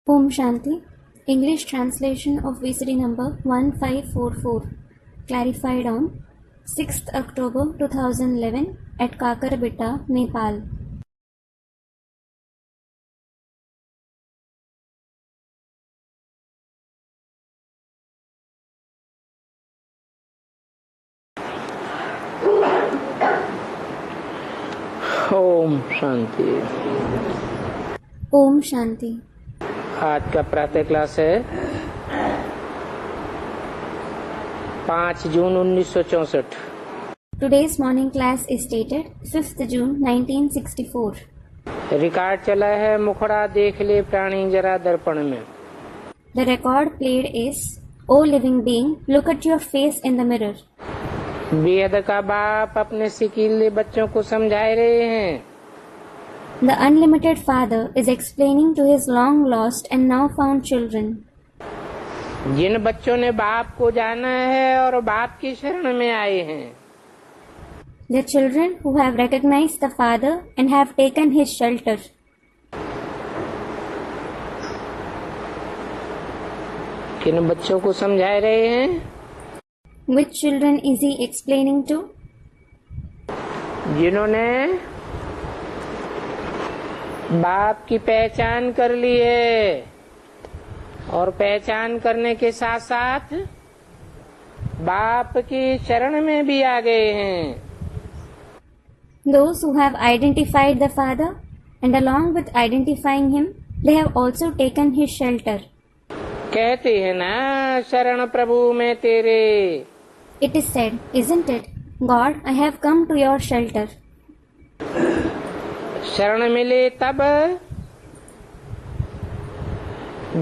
Om Shanti. English translation of VCD number 1544. Clarified on 6th October 2011 at Kakarbitta, Nepal. Om Shanti. Om Shanti. आज का प्रातः class है 5 जून 1964। Today's morning class is dated 5th June 1964. Record चला है मुखड़ा देख ले प्राणी जरा दर्पण में। The record played is, O living being, look at your face in the mirror. बेहद का बाप अपने सिकीले बच्चों को समझाए रहे हैं। The unlimited father is explaining to his long lost and now found children. जिन बच्चों ने बाप को जाना है और बाप की शरण में आए हैं, The children who have recognized the father and have taken his shelter. किन बच्चों को समझा रहे हैं? Which children is he explaining to? जिन्होंने बाप की पहचान कर ली है और पहचान करने के साथ साथ बाप की शरण में भी आ गए हैं। Those who have identified the father and along with identifying him, they have also taken his shelter. कहते हैं ना शरण प्रभु में तेरे। It is said, isn't it? God, I have come to your shelter. शरण मिले तब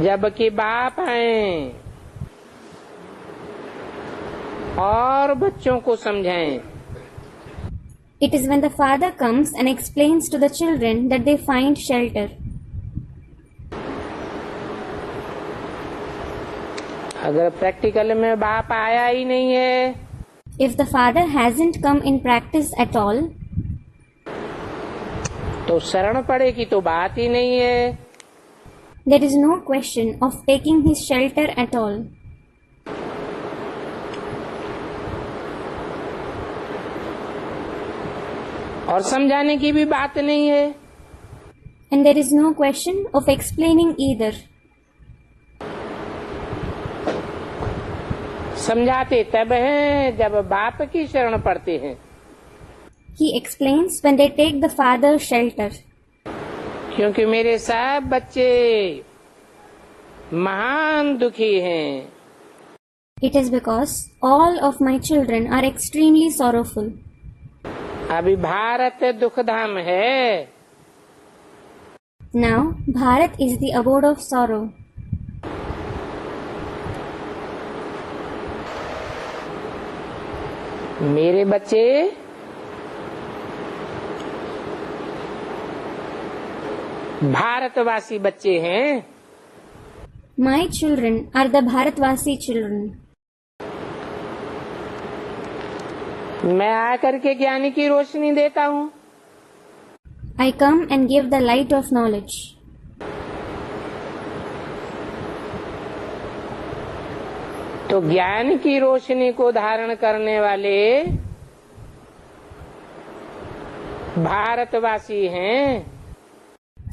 जब कि बाप आए और बच्चों को समझाएं। It is when the father comes and explains to the children that they find shelter. अगर प्रैक्टिकल में बाप आया ही नहीं है, If the father hasn't come in practice at all, तो शरण पड़े की तो बात ही नहीं है। there is no question of taking his shelter at all. और समझाने की भी बात नहीं है। And there is no question of explaining either. समझाते तब हैं जब बाप की शरण पड़ते हैं। He explains when they take the father's shelter. क्योंकि मेरे सब बच्चे महान दुखी हैं। It is because all of my children are extremely sorrowful. अभी भारत दुखधाम है। Now, Bharat is the abode of sorrow. मेरे बच्चे भारतवासी बच्चे हैं। My children are the Bharatvasi children. मैं आकर के ज्ञान की रोशनी देता हूँ। I come and give the light of knowledge. तो ज्ञान की रोशनी को धारण करने वाले भारतवासी हैं।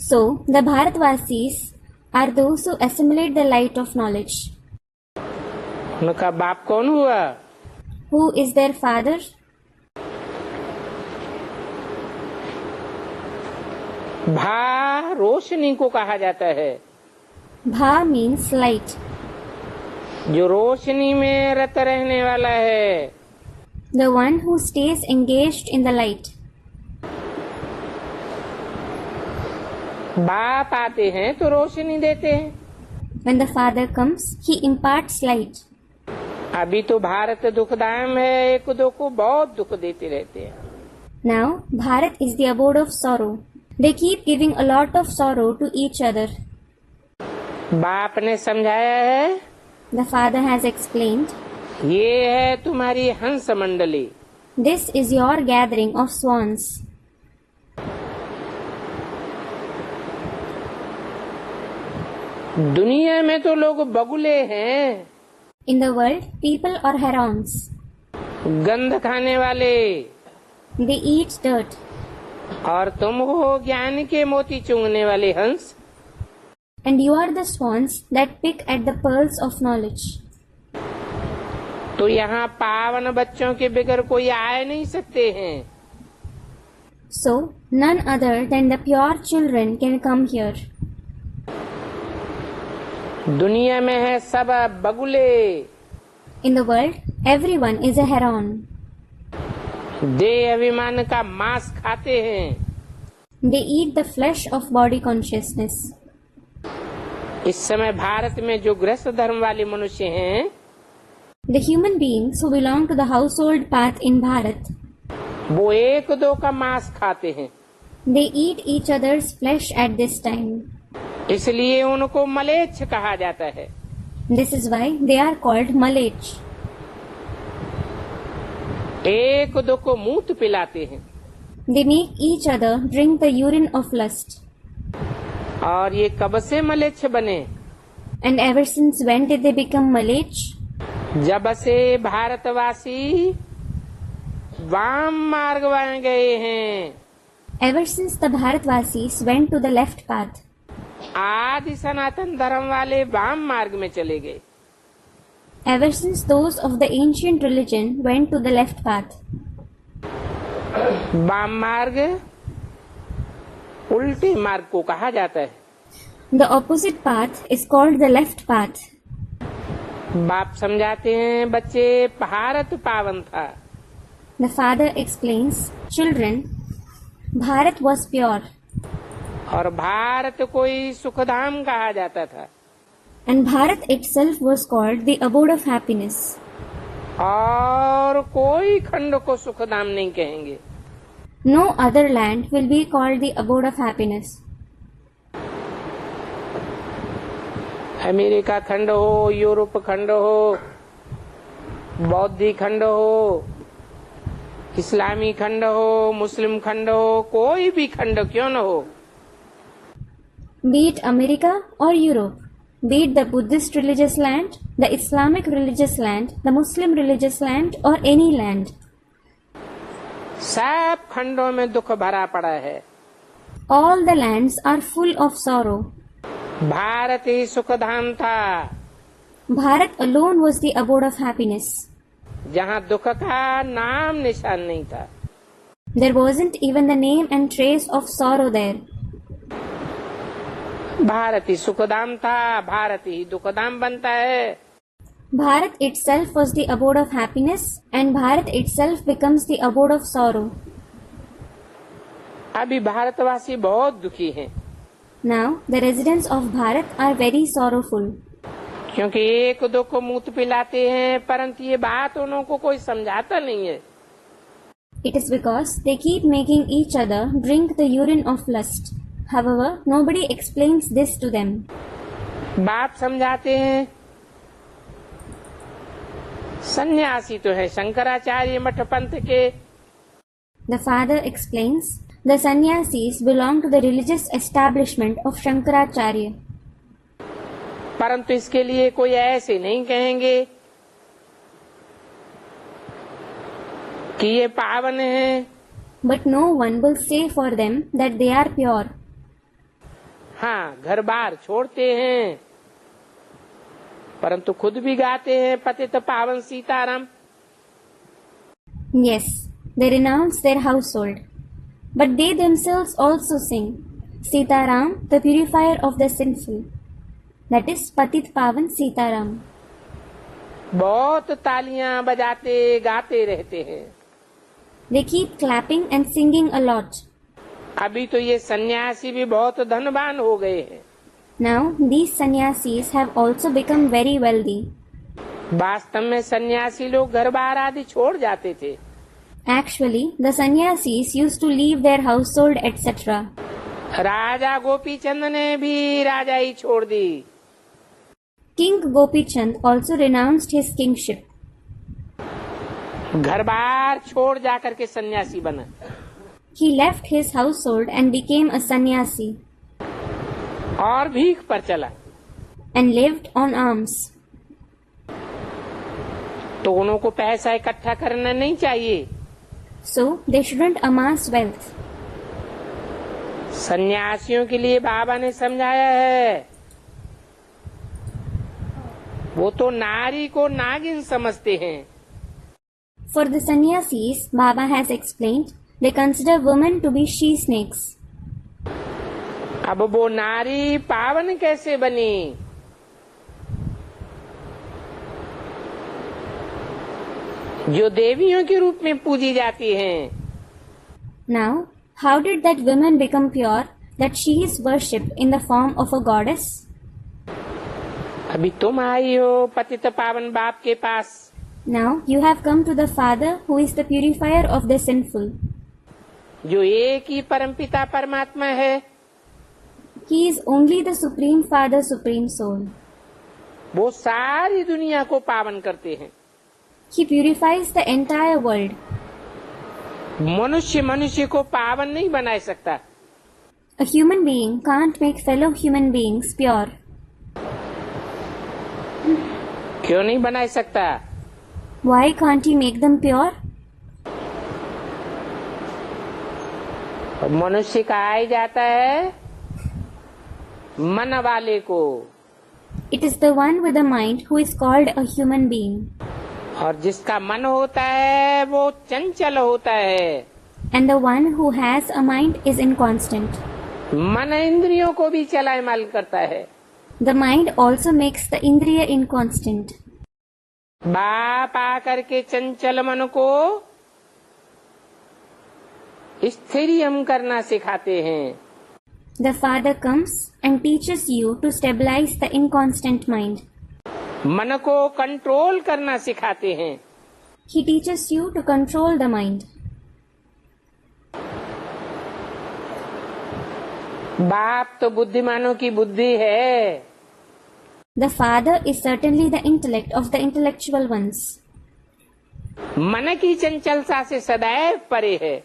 So, the Bharatvasis are those who assimilate the light of knowledge. उनका बाप कौन हुआ? Who is their father? भा रोशनी को कहा जाता है। Bha means light. जो रोशनी में रत रहने वाला है। The one who stays engaged in the light. बाप आते हैं तो रोशनी देते हैं। When the father comes, he imparts light. अभी तो भारत दुखदायम है, एक दो को बहुत दुख देते रहते हैं। Now, Bharat is the abode of sorrow. They keep giving a lot of sorrow to each other. बाप ने समझाया है, The father has explained, ये है तुम्हारी हंस मंडली। This is your gathering of swans. दुनिया में तो लोग बगुले हैं, In the world, people are herons. गंध खाने वाले, They eat dirt. और तुम हो ज्ञान के मोती चूंघने वाले हंस। And you are the swans that pick at the pearls of knowledge. तो यहाँ पावन बच्चों के बगैर कोई आ नहीं सकते हैं। So, none other than the pure children can come here. दुनिया में है सब बगुले, In the world, everyone is a heron. देह अभिमान का मांस खाते हैं। They eat the flesh of body consciousness. इस समय भारत में जो गृहस्थ धर्म वाले मनुष्य हैं, The human beings who belong to the household path in Bharat, वो एक दो का मांस खाते हैं, they eat each other's flesh at this time. इसलिए उनको मलेच्छ कहा जाता है। This is why they are called Malech. एक दो को मूत पिलाते हैं, They make each other drink the urine of lust. और ये कब से मलेच्छ बने? And ever since when did they become Malech? जब से भारतवासी वाम मार्ग बन गए हैं। Ever since the Bharatvasis went to the left path. आदि सनातन धर्म वाले वाम मार्ग में चले गए। Ever since those of the ancient religion went to the left path. वाम मार्ग उल्टे मार्ग को कहा जाता है। The opposite path is called the left path. बाप समझाते हैं, बच्चे भारत पावन था। The father explains, children, Bharat was pure. और भारत कोई सुखधाम कहा जाता था। And Bharat itself was called the abode of happiness. और कोई खंड को सुखधाम नहीं कहेंगे। No other land will be called the abode of happiness. America खंड हो, यूरोप खंड हो, बौद्धी खंड हो, इस्लामी खंड हो, मुस्लिम खंड हो, कोई भी खंड क्यों न हो, Be it America or Europe, be it the Buddhist religious land, the Islamic religious land, the Muslim religious land or any land, सब खंडों में दुख भरा पड़ा है। all the lands are full of sorrow. Bharat ही सुखधाम था, Bharat alone was the abode of happiness. जहाँ दुख का नाम निशान नहीं था। There wasn't even the name and trace of sorrow there. Bharat ही सुखधाम था, भारत ही दुखधाम बनता है। Bharat itself was the abode of happiness and Bharat itself becomes the abode of sorrow. अभी भारतवासी बहुत दुखी हैं, Now, the residents of Bharat are very sorrowful. क्योंकि एक दो को मूत पिलाते हैं, परंतु ये बात उन को कोई समझाता नहीं है। It is because they keep making each other drink the urine of lust. However, nobody explains this to them. बाप समझाते हैं, सन्यासी तो है शंकराचार्य मठ पंथ के। The father explains, the sannyasis belong to the religious establishment of Shankaracharya. परंतु इसके लिए कोई ऐसे नहीं कहेंगे कि ये पावन है। But no one will say for them that they are pure. हाँ, घर बार छोड़ते हैं, परंतु खुद भी गाते हैं पतित पावन Sitaram. Yes, they renounce their household. But they themselves also sing, Sitaram, the purifier of the sinful. That is Patit Pavan Sitaram. बहुत तालियां बजाते गाते रहते हैं। They keep clapping and singing a lot. अभी तो ये सन्यासी भी बहुत धनवान हो गए हैं। Now, these sannyasis have also become very wealthy. वास्तव में सन्यासी लोग घर बार आदि छोड़ जाते थे। Actually, the sannyasis used to leave their household, etc. राजा गोपीचंद ने भी राजा ही छोड़ दी। King Gopi Chand also renounced his kingship. घर बार छोड़ जाकर के सन्यासी बना। He left his household and became a sannyasi. और भीख पर चला। and lived on alms. तो उनको पैसा इकट्ठा करना नहीं चाहिए। So they shouldn't amass wealth. सन्यासियों के लिए बाबा ने समझाया है, वो तो नारी को नागिन समझते हैं। For the sannyasis, Baba has explained, they consider women to be she-snakes. अब वो नारी पावन कैसे बनी? जो देवियों के रूप में पूजी जाती हैं। Now, how did that woman become pure that she is worshipped in the form of a goddess? अभी तुम आई हो पतित पावन बाप के पास। Now you have come to the Father who is the purifier of the sinful. जो एक ही परमपिता परमात्मा है। He is only the Supreme Father, Supreme Soul. वो सारी दुनिया को पावन करते हैं। He purifies the entire world. मनुष्य मनुष्य को पावन नहीं बना सकता। A human being can't make fellow human beings pure. क्यों नहीं बना सकता? Why can't he make them pure? मनुष्य कहा ही जाता है मन वाले को। It is the one with the mind who is called a human being. और जिसका मन होता है वो चंचल होता है। And the one who has a mind is inconstant. मन इंद्रियों को भी चलायमान करता है। The mind also makes the indriya inconstant. बाप आकर के चंचल मन को स्थिरियम करना सिखाते हैं। The Father comes and teaches you to stabilize the inconstant mind. मन को कंट्रोल करना सिखाते हैं। He teaches you to control the mind. बाप तो बुद्धिमानों की बुद्धि है। The Father is certainly the intellect of the intellectual ones. मन की चंचलता से सदैव परे है।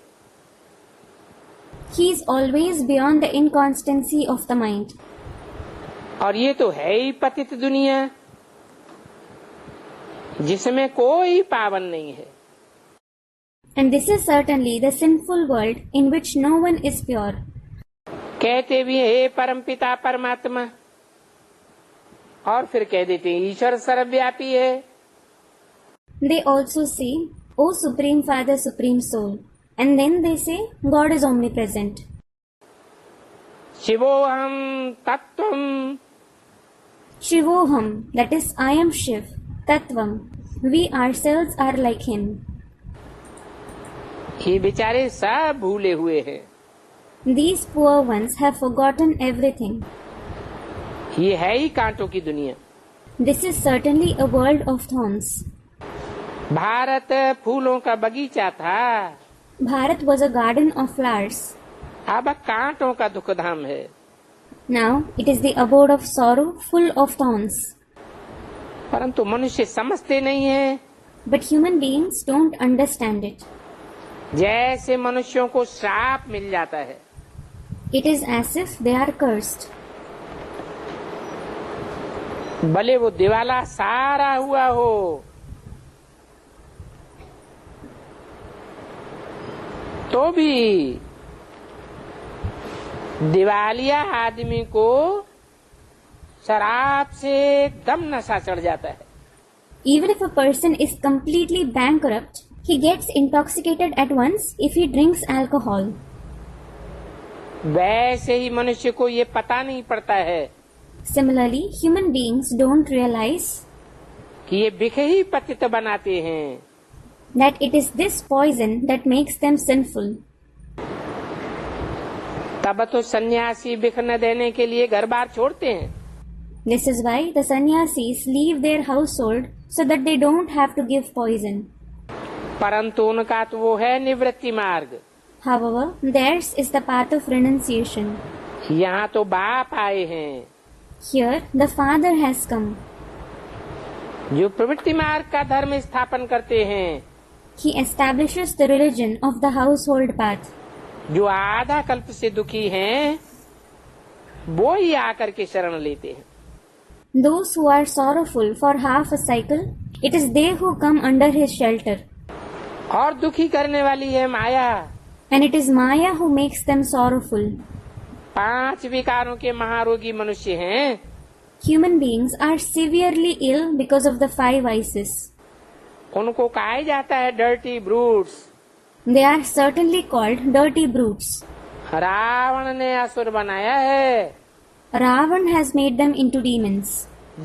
He is always beyond the inconstancy of the mind. और ये तो है ही पतित दुनिया जिसमें कोई पावन नहीं है। And this is certainly the sinful world in which no one is pure. कहते भी हे परमपिता परमात्मा और फिर कह देते हैं ईश्वर सर्वव्यापी है। They also say, O Supreme Father, Supreme Soul. And then they say, God is omnipresent. शिवोहम तत्वम। Shivoham, that is, I am Shiv. Tattvam, we ourselves are like him. ये बेचारे सब भूले हुए हैं। These poor ones have forgotten everything. ये है ही कांटों की दुनिया। This is certainly a world of thorns. Bharat फूलों का बगीचा था। Bharat was a garden of flowers. अब कांटों का दुखधाम है। Now it is the abode of sorrow, full of thorns. परंतु मनुष्य समझते नहीं है। But human beings don't understand it. जैसे मनुष्यों को श्राप मिल जाता है। It is as if they are cursed. भले वो दिवाला सारा हुआ हो, तो भी दिवालिया आदमी को शराब से एकदम नशा चढ़ जाता है। Even if a person is completely bankrupt, he gets intoxicated at once if he drinks alcohol. वैसे ही मनुष्य को ये पता नहीं पड़ता है Similarly, human beings don't realize कि ये बिख ही पतित बनाते हैं। that it is this poison that makes them sinful. तब तो सन्यासी बिख न देने के लिए घर बार छोड़ते हैं। This is why the sannyasis leave their household so that they don't have to give poison. परंतु उनका तो वो है निवृत्ति मार्ग। However, theirs is the path of renunciation. यहाँ तो बाप आए हैं Here, the Father has come. जो प्रवृत्ति मार्ग का धर्म स्थापन करते हैं। He establishes the religion of the household path. जो आधा कल्प से दुखी हैं, वो ही आकर के शरण लेते हैं। Those who are sorrowful for half a cycle, it is they who come under his shelter. और दुखी करने वाली है माया। And it is Maya who makes them sorrowful. 5 विकारों के महारोगी मनुष्य हैं। Human beings are severely ill because of the 5 vices. उनको कहा जाता है dirty brutes. They are certainly called dirty brutes. Ravan ने असुर बनाया है। Ravan has made them into demons.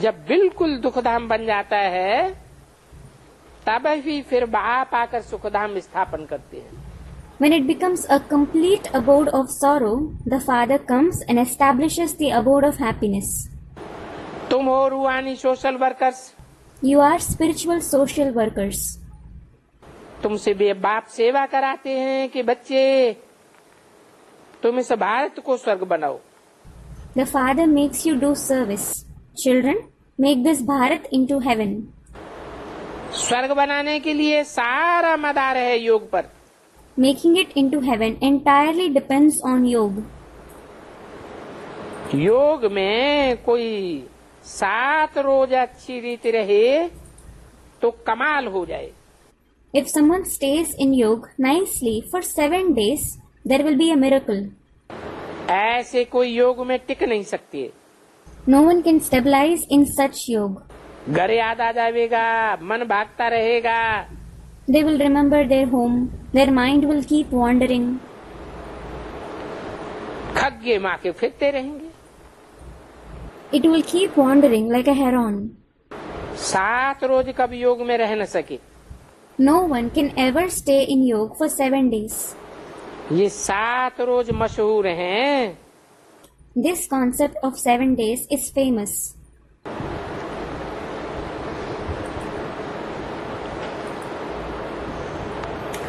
जब बिल्कुल दुखधाम बन जाता है तब ही फिर बाप आकर सुखधाम स्थापन करते हैं। When it becomes a complete abode of sorrow, the Father comes and establishes the abode of happiness. तुम हो रूहानी social workers. You are spiritual social workers. तुमसे भी बाप सेवा कराते हैं कि बच्चे तुम इस भारत को स्वर्ग बनाओ। The Father makes you do service. Children, make this Bharat into heaven. स्वर्ग बनाने के लिए सारा मदार है योग पर। Making it into heaven entirely depends on yoga. योग में कोई 7 रोज अच्छी रीति रहे तो कमाल हो जाए। If someone stays in yoga nicely for 7 days, there will be a miracle. ऐसे कोई योग में टिक नहीं सकते। No one can stabilize in such yoga. घर याद आ जाएगा, मन भागता रहेगा। They will remember their home. Their mind will keep wandering. खग्गे माँ के फिरते रहेंगे। It will keep wandering like a heron. 7 रोज कभी योग में रह न सके। No one can ever stay in yoga for 7 days. ये 7 रोज मशहूर हैं। This concept of 7 days is famous.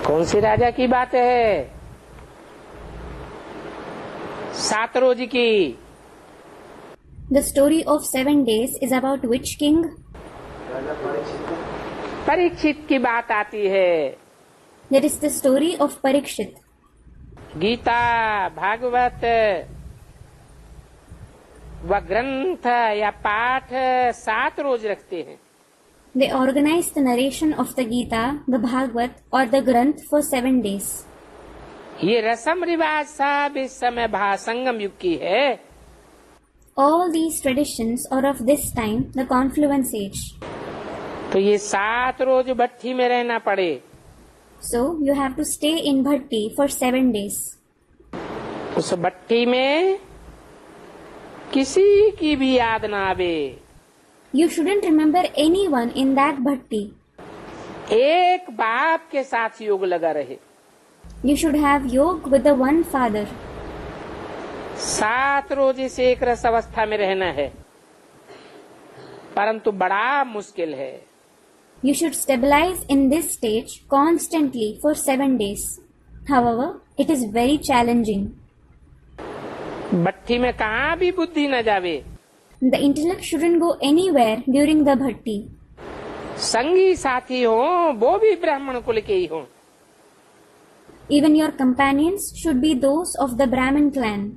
कौन सी राजा की बात है? 7 रोज की। The story of 7 days is about which king? Parikshit की बात आती है। That is the story of Parikshit. Gita Bhagavat व ग्रंथ या पाठ 7 रोज रखते हैं। They organize the narration of the Gita, the Bhagavad or the Granth for 7 days. ये रस्म रिवाज सब इस समय भासंगम युग की है। All these traditions are of this time, the confluence age. तो ये 7 रोज भट्टी में रहना पड़े। So you have to stay in Bhatti for 7 days. उस भट्टी में किसी की भी याद ना आवे। You shouldn't remember anyone in that Bhatti. एक बाप के साथ योग लगा रहे। You should have yoga with the one Father. 7 रोज इस एक रस अवस्था में रहना है, परंतु बड़ा मुश्किल है। You should stabilize in this stage constantly for 7 days. However, it is very challenging. भट्टी में कहाँ भी बुद्धि न जावे। The intellect shouldn't go anywhere during the Bhatti. संगी साथी हो वो भी ब्राह्मण कुल के ही हो। Even your companions should be those of the Brahmin clan.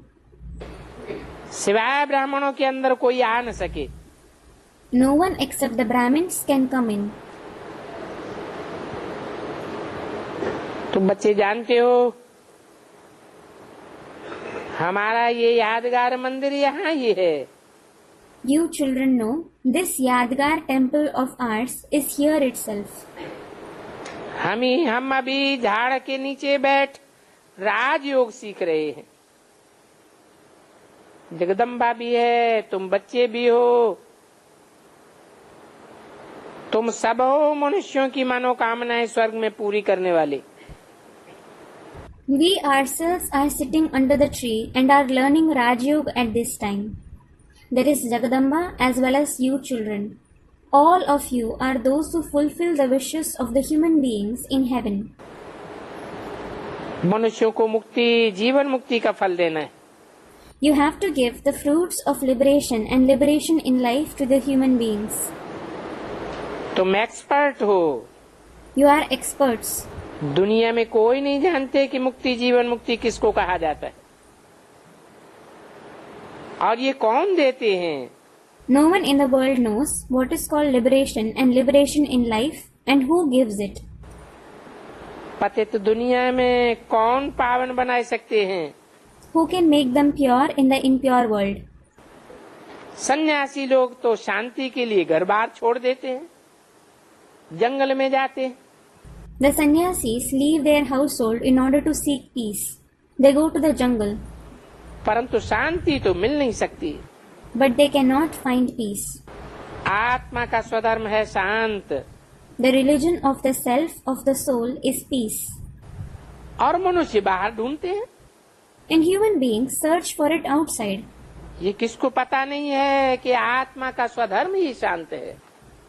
सिवाय ब्राह्मणों के अंदर कोई आ न सके। No one except the Brahmins can come in. तुम बच्चे जानते हो हमारा ये यादगार मंदिर यहाँ ही है। You children know this Yadgar temple of ours is here itself. हम अभी झाड़ के नीचे बैठ राजयोग सीख रहे हैं। जगदम्बा भी है, तुम बच्चे भी हो, तुम सब हो मनुष्यों की मनोकामनाएं स्वर्ग में पूरी करने वाले। We ourselves are sitting under the tree and are learning Rajyog at this time. There is Jagadamba as well as you children. All of you are those who fulfill the wishes of the human beings in heaven. मनुष्यों को मुक्ति जीवन मुक्ति का फल देना है। You have to give the fruits of liberation and liberation in life to the human beings. तुम एक्सपर्ट हो। You are experts. दुनिया में कोई नहीं जानते कि मुक्ति जीवन मुक्ति किसको कहा जाता है और ये कौन देते हैं। No one in the world knows what is called liberation and liberation in life and who gives it. पतित दुनिया में कौन पावन बना सकते हैं? Who can make them pure in the impure world? सन्यासी लोग तो शांति के लिए घर बार छोड़ देते हैं, जंगल में जाते हैं। The sannyasis leave their household in order to seek peace. They go to the jungle, परंतु शांति तो मिल नहीं सकती। but they cannot find peace. आत्मा का स्वधर्म है शांत, The religion of the self of the soul is peace. और मनुष्य बाहर ढूंढते हैं। And human beings search for it outside. ये किसको पता नहीं है कि आत्मा का स्वधर्म ही शांत है।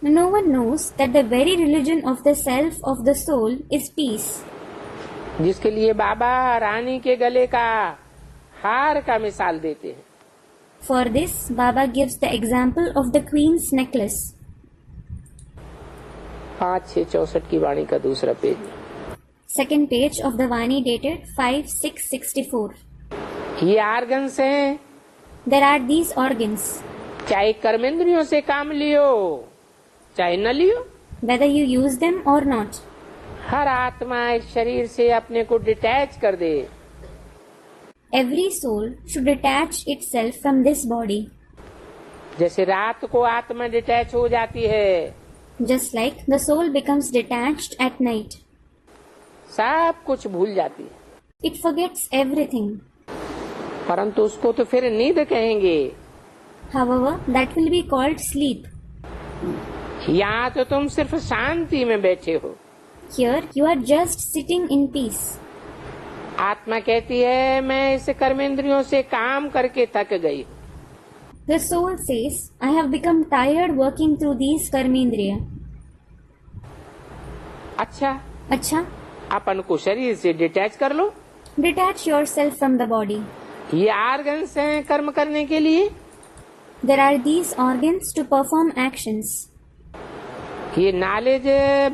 No one knows that the very religion of the self of the soul is peace. जिसके लिए बाबा रानी के गले का हार का मिसाल देते हैं। For this, Baba gives the example of the queen's necklace. 5/6/64 की वाणी का दूसरा page. Second page of the Vani dated 5/6/64. ये आर्गन्स हैं, There are these organs. चाहे कर्मेंद्रियों से काम लियो चाहे न लियो, Whether you use them or not, हर आत्मा इस शरीर से अपने को डिटैच कर दे। every soul should detach itself from this body, जैसे रात को आत्मा डिटैच हो जाती है, just like the soul becomes detached at night. सब कुछ भूल जाती है। It forgets everything. परंतु उसको तो फिर नींद कहेंगे। However, that will be called sleep. यहाँ तो तुम सिर्फ शांति में बैठे हो। Here you are just sitting in peace. आत्मा कहती है मैं इस कर्मेंद्रियों से काम करके थक गई। The soul says, I have become tired working through these karmendriya. अच्छा, अपन को शरीर से डिटैच कर लो। detach yourself from the body. ये आर्गन्स हैं कर्म करने के लिए। There are these organs to perform actions. ये नॉलेज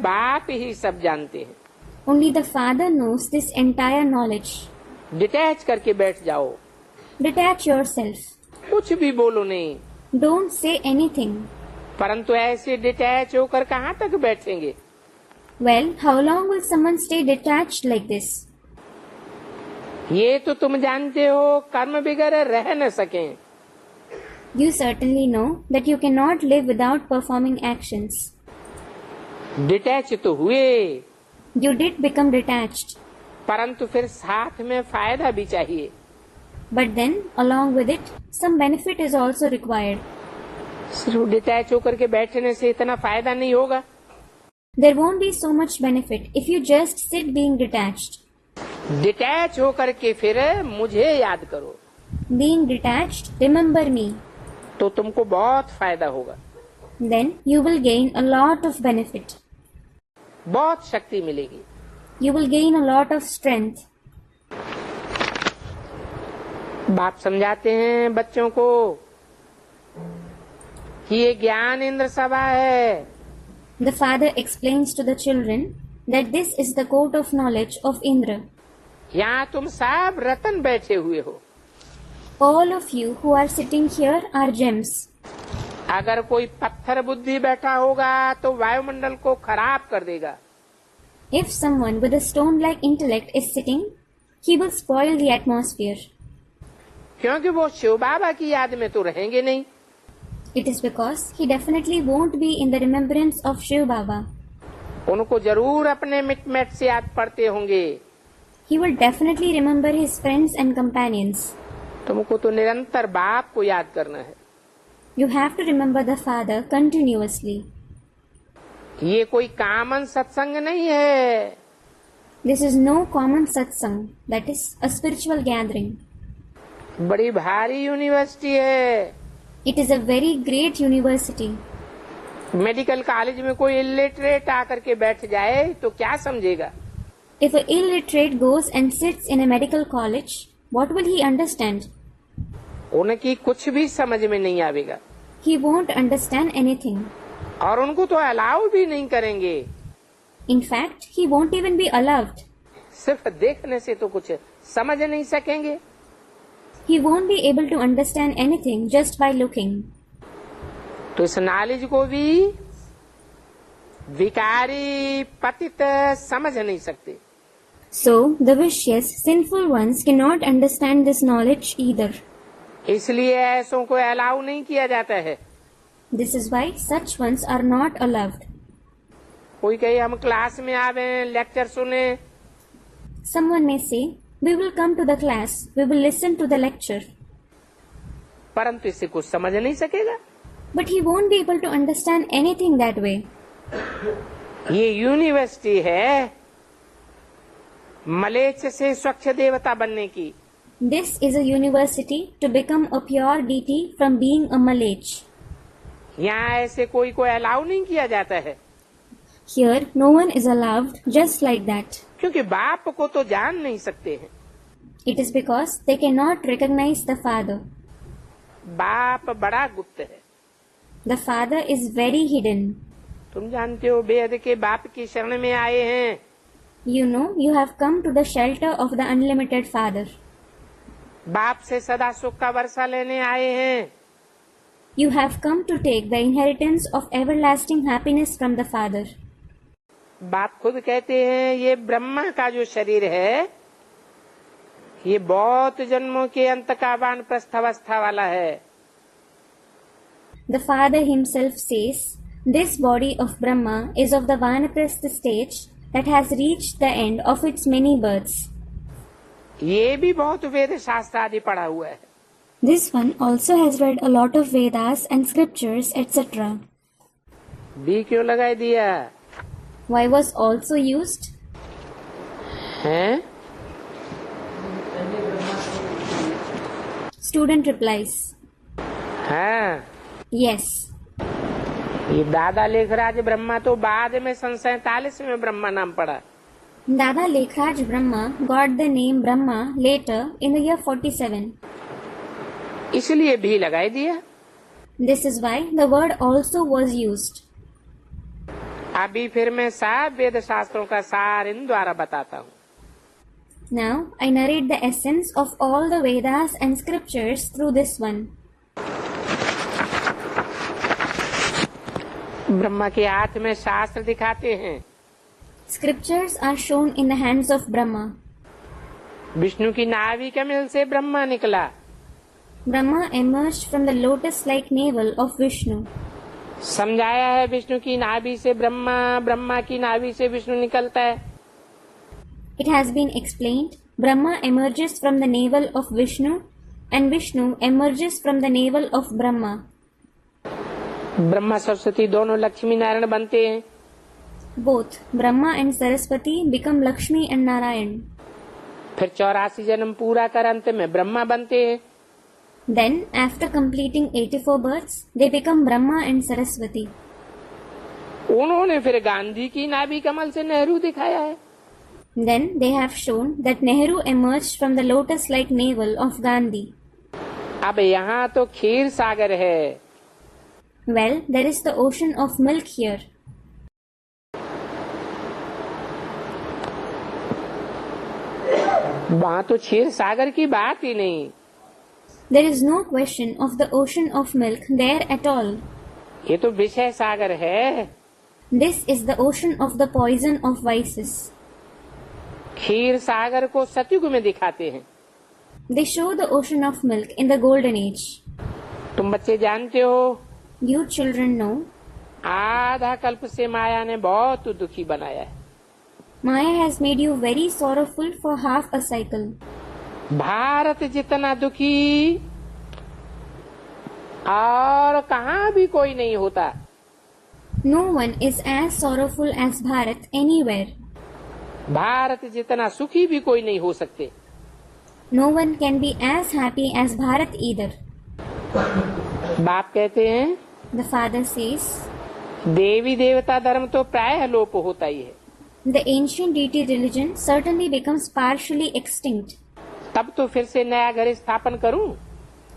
बाप ही सब जानते हैं। Only the Father knows this entire knowledge. Detach करके बैठ जाओ, Detach yourself. कुछ भी बोलो नहीं। Don't say anything. परंतु ऐसे डिटैच होकर कहाँ तक बैठेंगे? Well, how long will someone stay detached like this? ये तो तुम जानते हो कर्म बगैर रह न सकें। You certainly know that you cannot live without performing actions. Detach तो हुए, You did become detached. परंतु फिर साथ में फायदा भी चाहिए। But then, along with it, some benefit is also required. सिर्फ डिटैच होकर के बैठने से इतना फायदा नहीं होगा। There won't be so much benefit if you just sit being detached. Detach होकर के फिर मुझे याद करो, Being detached, remember me. तो तुमको बहुत फायदा होगा, Then you will gain a lot of benefit. बहुत शक्ति मिलेगी। You will gain a lot of strength. बाप समझाते हैं बच्चों को कि ये ज्ञान इंद्र सभा है। The father explains to the children that this is the court of knowledge of Indra. यहाँ तुम सब रतन बैठे हुए हो। All of you who are sitting here are gems. अगर कोई पत्थर बुद्धि बैठा होगा तो वायुमंडल को खराब कर देगा। If someone with a stone-like intellect is sitting, he will spoil the atmosphere. क्योंकि वो शिव बाबा की याद में तो रहेंगे नहीं। It is because he definitely won't be in the remembrance of Shiv Baba. उनको जरूर अपने मिटमेट से याद पड़ते होंगे। He will definitely remember his friends and companions. तुमको तो निरंतर बाप को याद करना है। You have to remember the Father continuously. ये कोई कॉमन सत्संग नहीं है। This is no common satsang, that is a spiritual gathering. बड़ी भारी यूनिवर्सिटी है। It is a very great university. Medical college में कोई इलिटरेट आकर के बैठ जाए तो क्या समझेगा? If an illiterate goes and sits in a medical college, what will he understand? उनकी कुछ भी समझ में नहीं आवेगा। He won't understand anything. और उनको तो अलाउ भी नहीं करेंगे। In fact, he won't even be allowed. सिर्फ देखने से तो कुछ समझ नहीं सकेंगे। He won't be able to understand anything just by looking. तो इस नॉलेज को भी विकारी पतित समझ नहीं सकते। So, the vicious, sinful ones cannot understand this knowledge either. इसलिए ऐसों को अलाउ नहीं किया जाता है। This is why such ones are not allowed. कोई कहे हम क्लास में आवे, लेक्चर सुने, Someone may say, we will come to the class, we will listen to the lecture. परंतु इससे कुछ समझ नहीं सकेगा। But he won't be able to understand anything that way. ये यूनिवर्सिटी है मलेच्छ से स्वच्छ देवता बनने की। This is a university to become a pure deity from being a malech. यहाँ ऐसे कोई को अलाउ नहीं किया जाता है, Here, no one is allowed just like that. क्योंकि बाप को तो जान नहीं सकते हैं। It is because they cannot recognize the father. बाप बड़ा गुप्त है। The father is very hidden. तुम जानते हो वेद के बाप की शरण में आए हैं। You know, you have come to the shelter of the unlimited father. बाप से सदा सुख का वर्षा लेने आए हैं। You have come to take the inheritance of everlasting happiness from the father. बाप खुद कहते हैं ये ब्रह्मा का जो शरीर है ये बहुत जन्मों के अंत का वानप्रस्थ अवस्था वाला है। The father himself says, this body of Brahma is of the Vanaprastha stage that has reached the end of its many births. ये भी बहुत वेद शास्त्र आदि पढ़ा हुआ है। This one also has read a lot of Vedas and scriptures, etc. बी क्यों लगाई दिया Why was also used? हैं? Student replies, हाँ, yes. ये दादा लेखराज ब्रह्मा तो बाद में सन 47 में ब्रह्मा नाम पड़ा। Dada Lekhraj Brahma got the name Brahma later in the year 47. इसलिए भी लगाई दिया। This is why the word also was used. अभी फिर मैं सब वेद शास्त्रों का सार इन द्वारा बताता हूँ। Now I narrate the essence of all the Vedas and scriptures through this one. Brahma के हाथ में शास्त्र दिखाते हैं। Scriptures are shown in the hands of Brahma. Vishnu की नाभि कमल से ब्रह्मा निकला। Brahma emerged from the lotus-like navel of Vishnu. समझाया है विष्णु की नाभि से ब्रह्मा, ब्रह्मा की नाभि से विष्णु निकलता है। It has been explained, Brahma emerges from the navel of Vishnu and Vishnu emerges from the navel of Brahma. Brahma Saraswati दोनों लक्ष्मी नारायण बनते हैं। Both Brahma and Saraswati become Lakshmi and Narayan. फिर 84 जन्म पूरा कर अंत में ब्रह्मा बनते हैं। Then, after completing 84 births, they become Brahma and Saraswati. उन्होंने फिर गांधी की नाभि कमल से नेहरू दिखाया है। Then they have shown that Nehru emerged from the lotus-like navel of Gandhi. अब यहाँ तो क्षीर सागर है। Well, there is the ocean of milk here. वहाँ तो क्षीर सागर की बात ही नहीं। There is no question of the ocean of milk there at all. ये तो विषय सागर है। This is the ocean of the poison of vices. क्षीर सागर को सतयुग में दिखाते हैं। They show the ocean of milk in the golden age. तुम बच्चे जानते हो You children know, आधा कल्प से माया ने बहुत दुखी बनाया है। Maya has made you very sorrowful for half a cycle. Bharat जितना दुखी और कहाँ भी कोई नहीं होता। No one is as sorrowful as Bharat anywhere. Bharat जितना सुखी भी कोई नहीं हो सकते। No one can be as happy as Bharat either. बाप कहते हैं The father says, देवी देवता धर्म तो प्रायः लोप होता ही है। the ancient deity religion certainly becomes partially extinct. तब तो फिर से नया घर स्थापन करूं।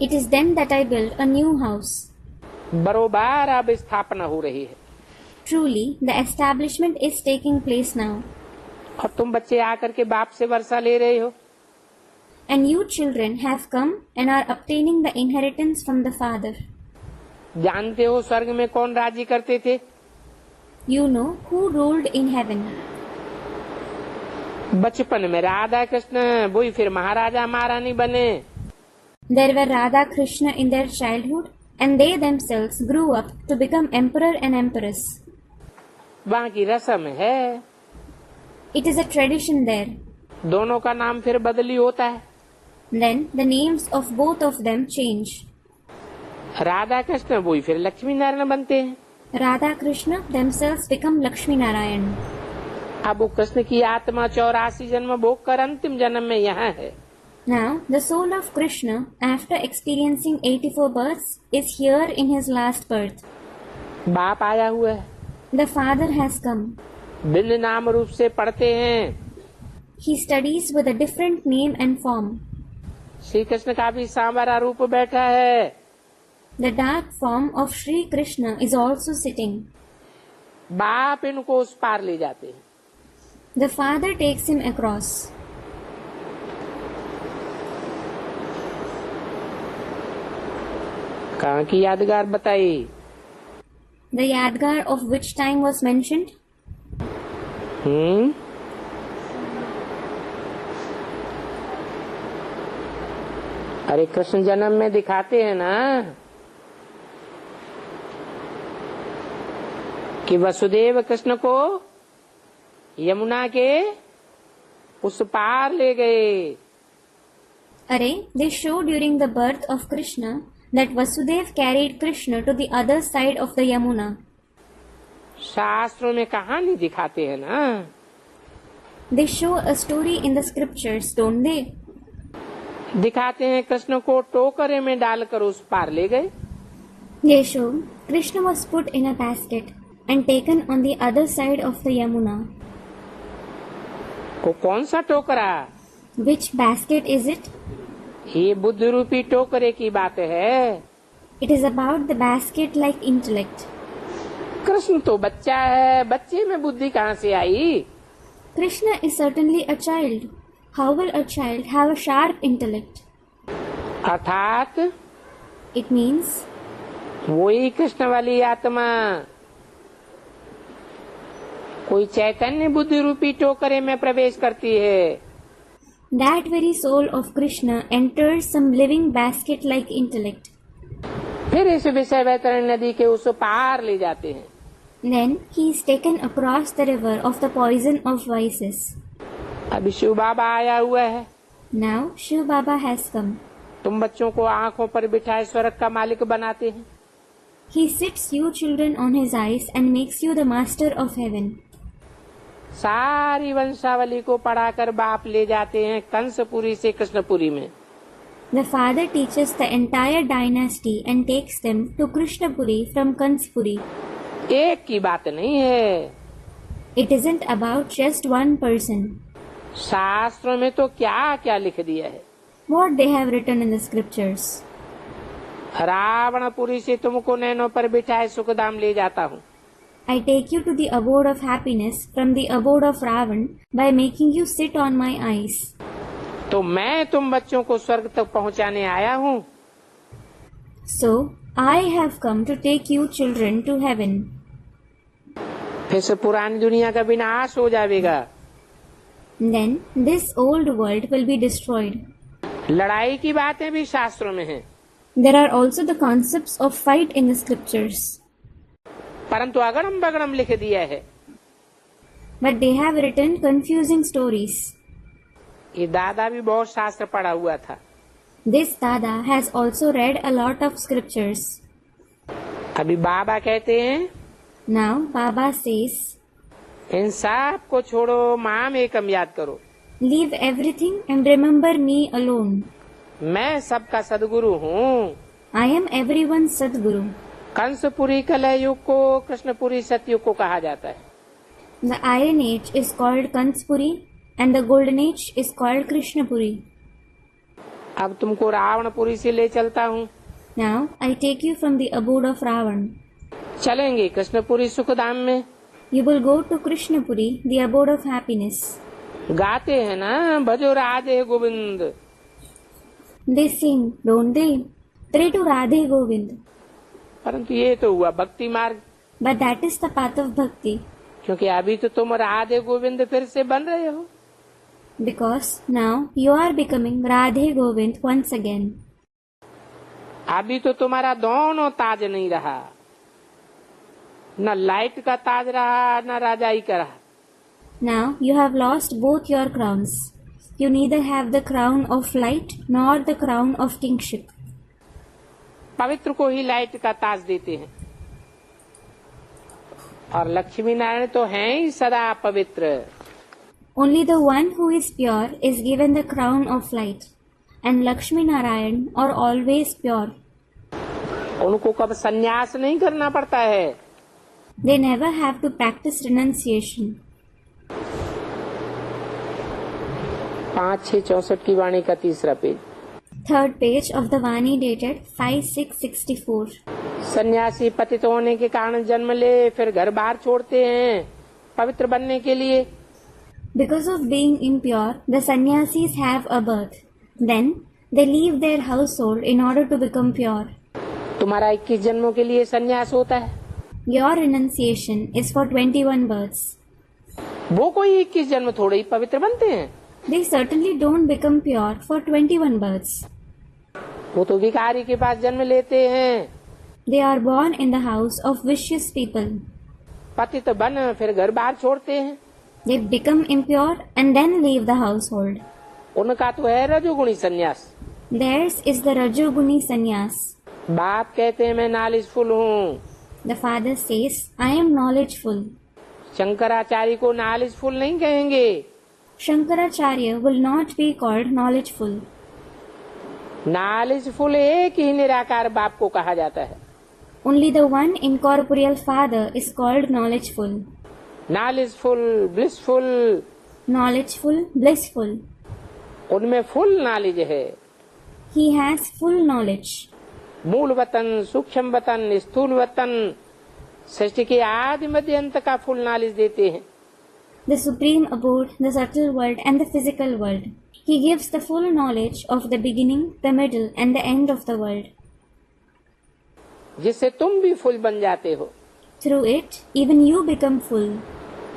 It is then that I build a new house. बरोबर अब स्थापना हो रही है। Truly, the establishment is taking place now. और तुम बच्चे आकर के बाप से वर्षा ले रहे हो। And you children have come and are obtaining the inheritance from the father. जानते हो स्वर्ग में कौन राज्य करते थे? You know who ruled in heaven. बचपन में राधा कृष्ण, वही फिर महाराजा महारानी बने। There were Radha Krishna in their childhood, and they themselves grew up to become emperor and empress. वहाँ की रस्म है। It is a tradition there. दोनों का नाम फिर बदली होता है। Then the names of both of them change. Radha Krishna वही फिर लक्ष्मी नारायण बनते हैं। Radha Krishna themselves become Lakshmi Narayan. अब वो कृष्ण की आत्मा 84 जन्म भोग कर अंतिम जन्म में यहाँ है। Now, the soul of Krishna, after experiencing 84 births, is here in his last birth. बाप आया हुआ है। The Father has come. भिन्न नाम रूप से पढ़ते हैं। He studies with a different name and form. Shri Krishna का भी सांवरा रूप बैठा है। The dark form of Sri Krishna is also sitting. बाप इनको उस पार ले जाते हैं। The Father takes him across. कहाँ की यादगार बताई? The Yadgar of which time was mentioned? अरे कृष्ण जन्म में दिखाते हैं ना कि वसुदेव कृष्ण को यमुना के उस पार ले गए। Array, they show during the birth of Krishna that Vasudev carried Krishna to the other side of the Yamuna. शास्त्रों में कहानी दिखाते हैं ना। They show a story in the scriptures, don't they? दिखाते हैं कृष्ण को टोकरे में डालकर उस पार ले गए। They show Krishna was put in a basket and taken on the other side of the Yamuna. वो कौन सा टोकरा? Which basket is it? ये बुद्ध रूपी टोकरे की बात है। It is about the basket-like intellect. Krishna तो बच्चा है, बच्चे में बुद्धि कहाँ से आई? Krishna is certainly a child. How will a child have a sharp intellect? अर्थात It means वही कृष्ण वाली आत्मा कोई चैतन्य बुद्धि रूपी टोकरे में प्रवेश करती है। that very soul of Krishna enters some living basket-like intellect. फिर इस विषय वैतरणी नदी के उस पार ले जाते हैं। Then he is taken across the river of the poison of vices. अभी शिव बाबा आया हुआ है। Now Shiv Baba has come. तुम बच्चों को आंखों पर बिठाए स्वर्ग का मालिक बनाते हैं। He sits you children on his eyes and makes you the master of heaven. सारी वंशावली को पढ़ाकर बाप ले जाते हैं कंसपुरी से कृष्णपुरी में। The father teaches the entire dynasty and takes them to Krishnapuri from Kanspuri. एक की बात नहीं है। It isn't about just one person. शास्त्रों में तो क्या क्या लिख दिया है। What they have written in the scriptures. रावणपुरी से तुमको नैनों पर बिठाए सुखधाम ले जाता हूँ। I take you to the abode of happiness from the abode of Ravan by making you sit on my eyes. तो मैं तुम बच्चों को स्वर्ग तक पहुँचाने आया हूँ। So I have come to take you children to heaven. फिर से पुरानी दुनिया का विनाश हो जाएगा। Then this old world will be destroyed. लड़ाई की बातें भी शास्त्रों में हैं। There are also the concepts of fight in the scriptures. परंतु अगड़म बगड़म लिख दिया है। But they have written confusing stories. ये दादा भी बहुत शास्त्र पढ़ा हुआ था। This Dada has also read a lot of scriptures. अभी बाबा कहते हैं Now Baba says, इन सब को छोड़ो, माम एकम याद करो। leave everything and remember me alone. मैं सबका सदगुरु हूँ। I am everyone's Sadguru. कंसपुरी कलह युग को कृष्णपुरी सतयुग को कहा जाता है। The Iron Age is called Kanspuri and the Golden Age is called Krishnapuri. अब तुमको रावणपुरी से ले चलता हूँ। Now I take you from the abode of Ravan. चलेंगे कृष्णपुरी सुखधाम में। You will go to Krishnapuri, the abode of happiness. गाते हैं ना, भजो Radhe Govind. They sing, don't they? Pray to Radhe Govind. परंतु ये तो हुआ भक्ति मार्ग, But that is the path of bhakti, क्योंकि अभी तो तुम राधे गोविंद फिर से बन रहे हो। because now you are becoming Radhe Govind once again. अभी तो तुम्हारा दोनों ताज नहीं रहा, न लाइट का ताज रहा न राजाई का रहा। Now you have lost both your crowns. You neither have the crown of light nor the crown of kingship. पवित्र को ही लाइट का ताज देते हैं, और लक्ष्मी नारायण तो हैं ही सदा पवित्र। Only the one who is pure is given the crown of light, and Lakshmi Narayan are always pure. उनको कब संन्यास नहीं करना पड़ता है। They never have to practice renunciation. 5/6/64 की वाणी का तीसरा page. Third page of the Vani dated 5/6/64. सन्यासी पतित होने के कारण जन्म ले, फिर घर बार छोड़ते हैं पवित्र बनने के लिए। Because of being impure, the sannyasis have a birth. Then they leave their household in order to become pure. तुम्हारा 21 जन्मों के लिए सन्यास होता है। Your renunciation is for 21 births. वो कोई 21 जन्म थोड़े ही पवित्र बनते हैं। They certainly don't become pure for 21 births. वो तो भिखारी के पास जन्म लेते हैं। They are born in the house of vicious people. पतित बन फिर घर बार छोड़ते हैं। They become impure and then leave the household. उनका तो है रजोगुणी सन्यास। Theirs is the Rajoguni sannyas. बाप कहते हैं मैं नॉलेजफुल हूँ। The father says, I am knowledgeful. Shankaracharya को नॉलेजफुल नहीं कहेंगे। Shankaracharya will not be called knowledgeful. Knowledgeful एक ही निराकार बाप को कहा जाता है। Only the one incorporeal father is called knowledgeful. Knowledgeful, blissful, Knowledgeful, blissful. उनमें फुल नॉलेज है। He has full knowledge. मूल वतन, सूक्ष्म वतन, स्थूल वतन, सृष्टि के आदि मध्य अंत का फुल नॉलेज देते हैं। The supreme abode, the subtle world and the physical world. He gives the full knowledge of the beginning, the middle and the end of the world. जिससे तुम भी फुल बन जाते हो। Through it, even you become full.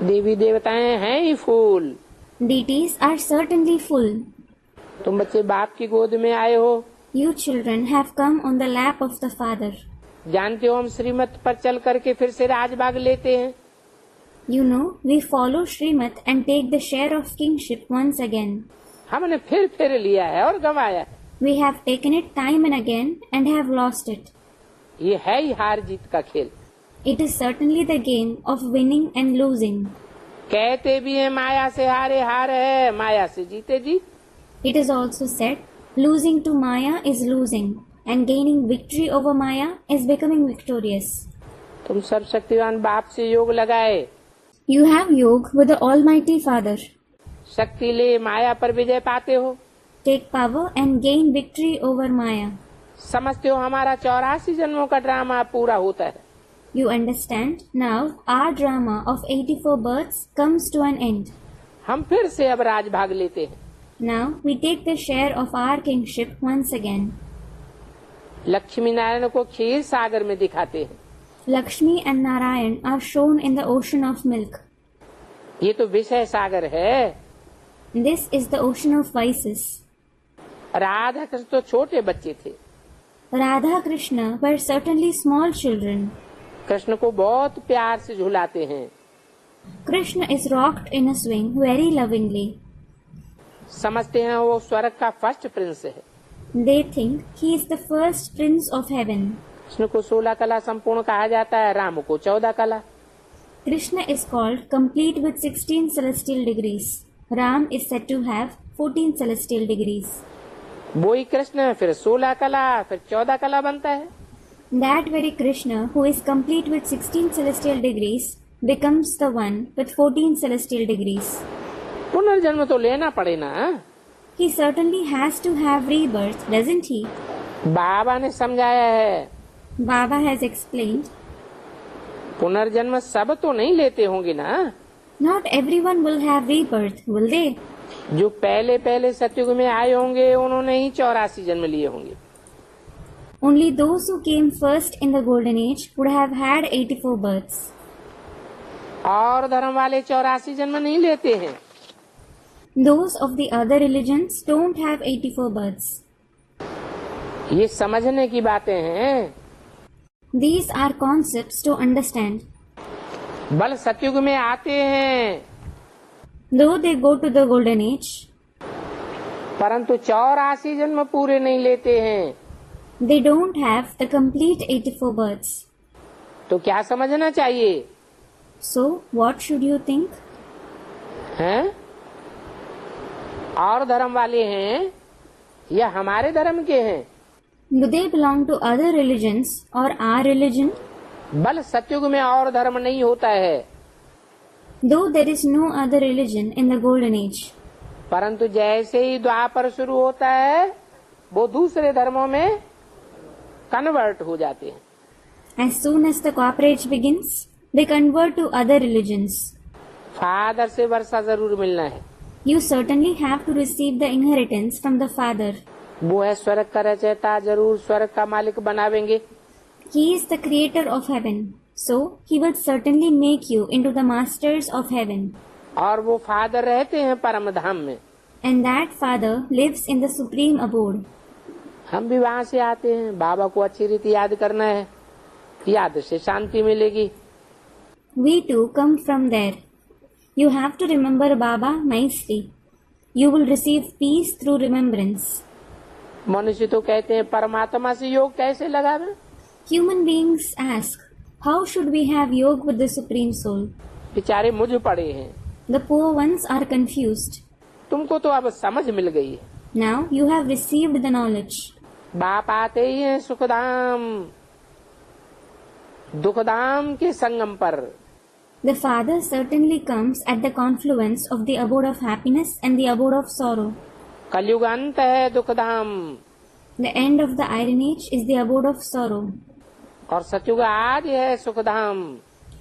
देवी देवताएं हैं ही फूल। Deities are certainly full. तुम बच्चे बाप की गोद में आए हो। You children have come on the lap of the Father. जानते हो हम श्रीमत पर चल करके फिर से राजभाग लेते हैं। You know, we follow Srimat and take the share of kingship once again. हमने फिर लिया है और गंवाया है। We have taken it time and again and have lost it. ये है ही हार जीत का खेल। It is certainly the game of winning and losing. कहते भी हैं माया से हारे हार है, माया से जीते जीत। It is also said, losing to Maya is losing, and gaining victory over Maya is becoming victorious. तुम सर्वशक्तिवान बाप से योग लगाए। You have yoga with the Almighty Father. शक्ति ले माया पर विजय पाते हो। Take power and gain victory over Maya. समझते हो हमारा 84 जन्मों का ड्रामा पूरा होता है। You understand? Now our drama of 84 births comes to an end. हम फिर से अब राजभाग लेते हैं। Now we take the share of our kingship once again. Lakshmi Narayan को क्षीर सागर में दिखाते हैं। Lakshmi and Narayan are shown in the ocean of milk. ये तो विषय सागर है। This is the ocean of vices. Radha Krishna तो छोटे बच्चे थे। Radha Krishna were certainly small children. Krishna को बहुत प्यार से झुलाते हैं। Krishna is rocked in a swing very lovingly. समझते हैं वो स्वर्ग का फर्स्ट प्रिंस है। They think he is the first prince of heaven. Krishna को 16 कला संपूर्ण कहा जाता है, राम को 14 कला। Krishna is called complete with 16 celestial degrees. Ram is said to have 14 celestial degrees. वही कृष्ण फिर 16 कला फिर 14 कला बनता है। That very Krishna, who is complete with 16 celestial degrees, becomes the one with 14 celestial degrees. पुनर्जन्म तो लेना पड़े ना। He certainly has to have rebirth, doesn't he? बाबा ने समझाया है। Baba has explained. पुनर्जन्म सब तो नहीं लेते होंगे ना। Not everyone will have rebirth, will they? जो पहले सतयुग में आए होंगे उन्होंने ही 84 जन्म लिए होंगे। Only those who came first in the golden age would have had 84 births. और धर्म वाले 84 जन्म नहीं लेते हैं। Those of the other religions don't have 84 births. ये समझने की बातें हैं। These are concepts to understand. बल सतयुग में आते हैं, Though they go to the golden age, परंतु 84 जन्म पूरे नहीं लेते हैं। they don't have the complete 84 births. तो क्या समझना चाहिए? So, what should you think? हैं? और धर्म वाले हैं या हमारे धर्म के हैं? Do they belong to other religions or our religion? बल सतयुग में और धर्म नहीं होता है, Though there is no other religion in the golden age. परंतु जैसे ही द्वापर शुरू होता है वो दूसरे धर्मों में कन्वर्ट हो जाते हैं। As soon as the copper age begins, they convert to other religions. Father से वर्षा जरूर मिलना है। You certainly have to receive the inheritance from the Father. वो है स्वर्ग का रचयिता, जरूर स्वर्ग का मालिक बनावेंगे। He is the creator of heaven, so he will certainly make you into the masters of heaven. और वो फादर रहते हैं परम धाम में, And that Father lives in the supreme abode. हम भी वहाँ से आते हैं। बाबा को अच्छी रीति याद करना है, याद से शांति मिलेगी। We too come from there. You have to remember Baba nicely. You will receive peace through remembrance. मनुष्य तो कहते हैं परमात्मा से योग कैसे लगावे? Human beings ask, how should we have yoga with the Supreme Soul? बेचारे मुझ पड़े हैं। The poor ones are confused. तुमको तो अब समझ मिल गई है। Now you have received the knowledge. बाप आते ही हैं सुखधाम दुखधाम के संगम पर। The Father certainly comes at the confluence of the abode of happiness and the abode of sorrow. कलयुग अंत है दुखधाम, The end of the Iron Age is the abode of sorrow, और सतयुग आज है Sukhdham.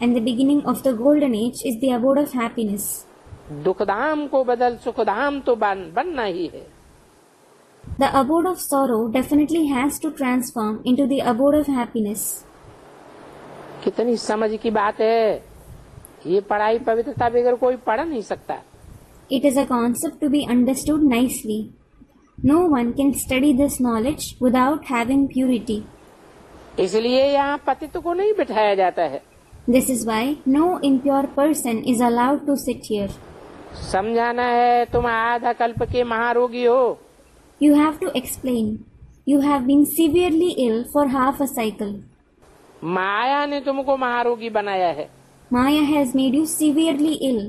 and the beginning of the Golden Age is the abode of happiness. दुखधाम को बदल सुखधाम तो बनना ही है। The abode of sorrow definitely has to transform into the abode of happiness. कितनी समझ की बात है। ये पढ़ाई पवित्रता बगैर कोई पढ़ नहीं सकता। It is a concept to be understood nicely. No one can study this knowledge without having purity. इसलिए यहाँ पतित को नहीं बिठाया जाता है। This is why no impure person is allowed to sit here. समझाना है, तुम आधा कल्प के महारोगी हो। You have to explain. You have been severely ill for half a cycle. माया ने तुमको महारोगी बनाया है, Maya has made you severely ill.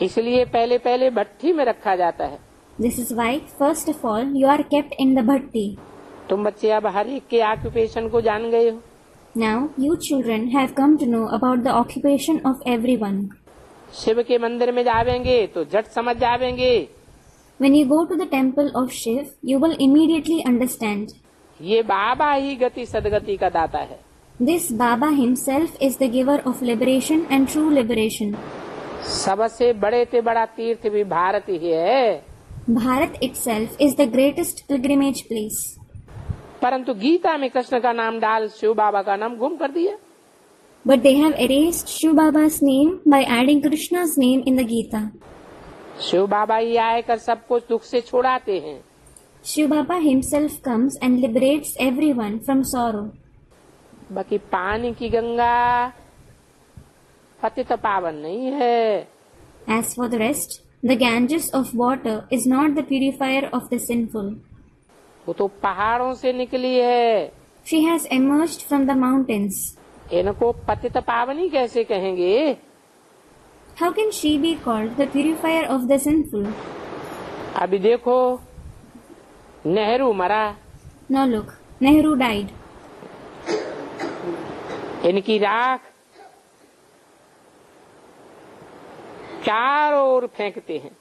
इसलिए पहले पहले भट्ठी में रखा जाता है। This is why, first of all, you are kept in the bhatti. तुम बच्चे अब हर एक के ऑक्यूपेशन को जान गए हो। Now, you children have come to know about the occupation of everyone. Shiv के मंदिर में जावेंगे तो झट समझ जावेंगे। When you go to the temple of Shiv, you will immediately understand. ये बाबा ही गति सदगति का दाता है। This Baba himself is the giver of liberation and true liberation. सबसे बड़े से बड़ा तीर्थ भी भारत ही है। Bharat itself is the greatest pilgrimage place. परंतु गीता में कृष्ण का नाम डाल शिव बाबा का नाम गुम कर दिया। But they have erased Shiv Baba's name by adding Krishna's name in the Gita. Shiv बाबा ही आकर सब कुछ दुख से छुड़ाते हैं। Shiv Baba himself comes and liberates everyone from sorrow. बाकी पानी की गंगा पतित पावन नहीं है। As for the rest, the Ganges of water is not the purifier of the sinful. वो तो पहाड़ों से निकली है। She has emerged from the mountains. इनको पतित पावनी कैसे कहेंगे? How can she be called the purifier of the sinful? अभी देखो, नेहरू मरा, Now look, Nehru died. इनकी राख चारों ओर फेंकते हैं।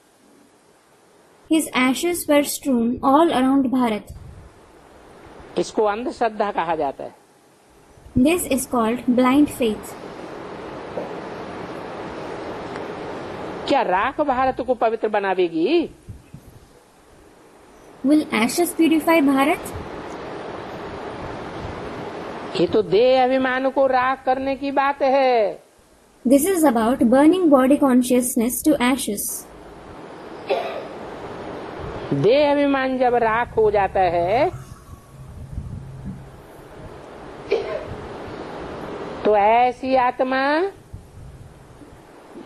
His ashes were strewn all around Bharat. इसको अंधश्रद्धा कहा जाता है। This is called blind faith. क्या राख भारत को पवित्र बनावेगी? Will ashes purify Bharat? ये तो देह अभिमान को राख करने की बात है। This is about burning body consciousness to ashes. देह अभिमान जब राख हो जाता है तो ऐसी आत्मा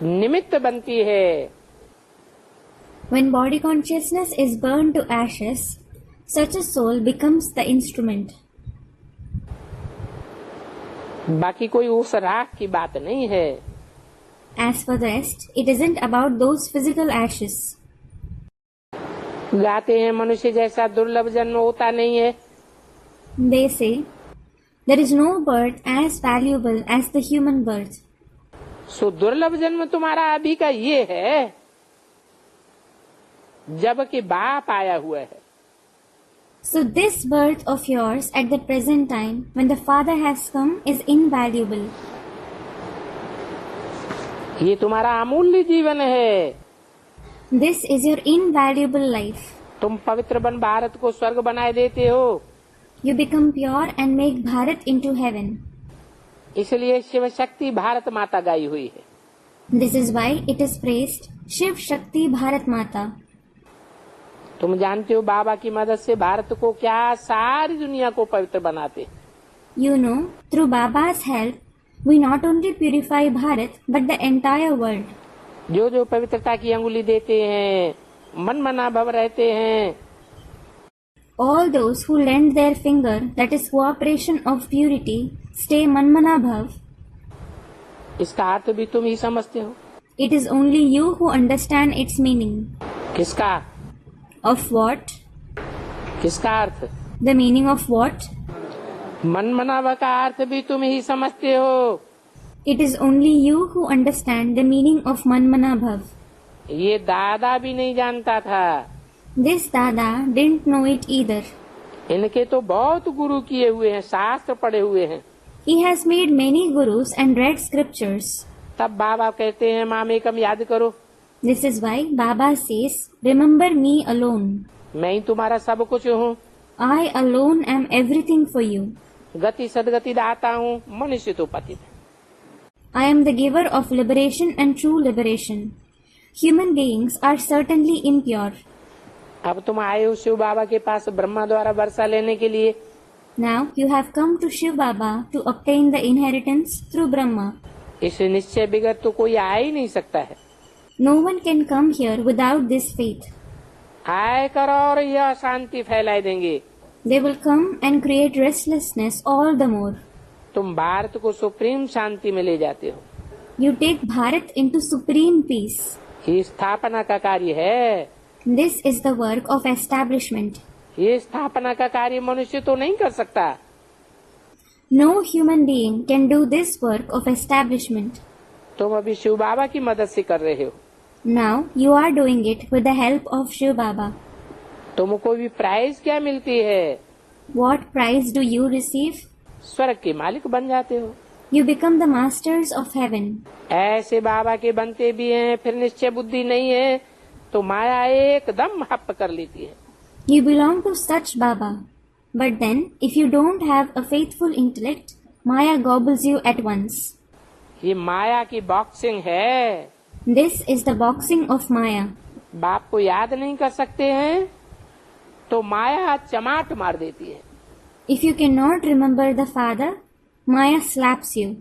निमित्त बनती है। When body consciousness is burned to ashes, such a soul becomes the instrument. बाकी कोई उस राख की बात नहीं है। As for the rest, it isn't about those physical ashes. गाते हैं मनुष्य जैसा दुर्लभ जन्म होता नहीं है। They say, there is no birth as valuable as the human birth. सो दुर्लभ जन्म तुम्हारा अभी का ये है जबकि बाप आया हुआ है। So this birth of yours at the present time, when the Father has come, is invaluable. ये तुम्हारा अमूल्य जीवन है। This is your invaluable life. तुम पवित्र बन भारत को स्वर्ग बनाए देते हो। You become pure and make Bharat into heaven. इसलिए शिव शक्ति भारत माता गाई हुई है। This is why it is praised Shiv Shakti Bharat Mata. तुम जानते हो बाबा की मदद से भारत को क्या सारी दुनिया को पवित्र बनाते। You know, through Baba's help, we not only purify Bharat but the entire world. जो जो पवित्रता की अंगुली देते हैं, मन मना भव रहते हैं, All those who lend their finger, that is cooperation of purity, stay Manmana Bhav. इसका अर्थ भी तुम ही समझते हो। It is only you who understand its meaning. किसका? Of what? किसका अर्थ? The meaning of what? मन मना भव का अर्थ भी तुम ही समझते हो। It is only you who understand the meaning of Manmana Bhav. ये दादा भी नहीं जानता था। This Dada didn't know it either. इनके तो बहुत गुरु किए हुए हैं, शास्त्र पढ़े हुए हैं। He has made many gurus and read scriptures. तब बाबा कहते हैं मामेकम याद करो। This is why Baba says, remember me alone. मैं ही तुम्हारा सब कुछ हूँ। I alone am everything for you. गति सदगति दाता हूँ, मनुष्य तो पतित। I am the giver of liberation and true liberation. Human beings are certainly impure. अब तुम आए हो शिव बाबा के पास ब्रह्मा द्वारा वर्षा लेने के लिए। Now you have come to Shiv Baba to obtain the inheritance through Brahma. इस निश्चय बिगड़ तो कोई आ ही नहीं सकता है। No one can come here without this faith. आए करो और यह शांति फैलाई देंगे। They will come and create restlessness all the more. तुम भारत को सुप्रीम शांति में ले जाते हो। You take Bharat into supreme peace. ये स्थापना का कार्य है। This is the work of establishment. ये स्थापना का कार्य मनुष्य तो नहीं कर सकता। No human being can do this work of establishment. तुम अभी शिव बाबा की मदद से कर रहे हो। Now you are doing it with the help of Shiv Baba. तुमको भी प्राइज क्या मिलती है? What prize do you receive? स्वर्ग के मालिक बन जाते हो। You become the masters of heaven. ऐसे बाबा के बनते भी हैं, फिर निश्चय बुद्धि नहीं है तो माया एकदम हप कर लेती है। You belong to such Baba. But then, if you don't have a faithful intellect, Maya gobbles you at once. ये माया की बॉक्सिंग है। This is the boxing of Maya. बाप को याद नहीं कर सकते हैं तो माया चमाट मार देती है। If you cannot remember the Father, Maya slaps you.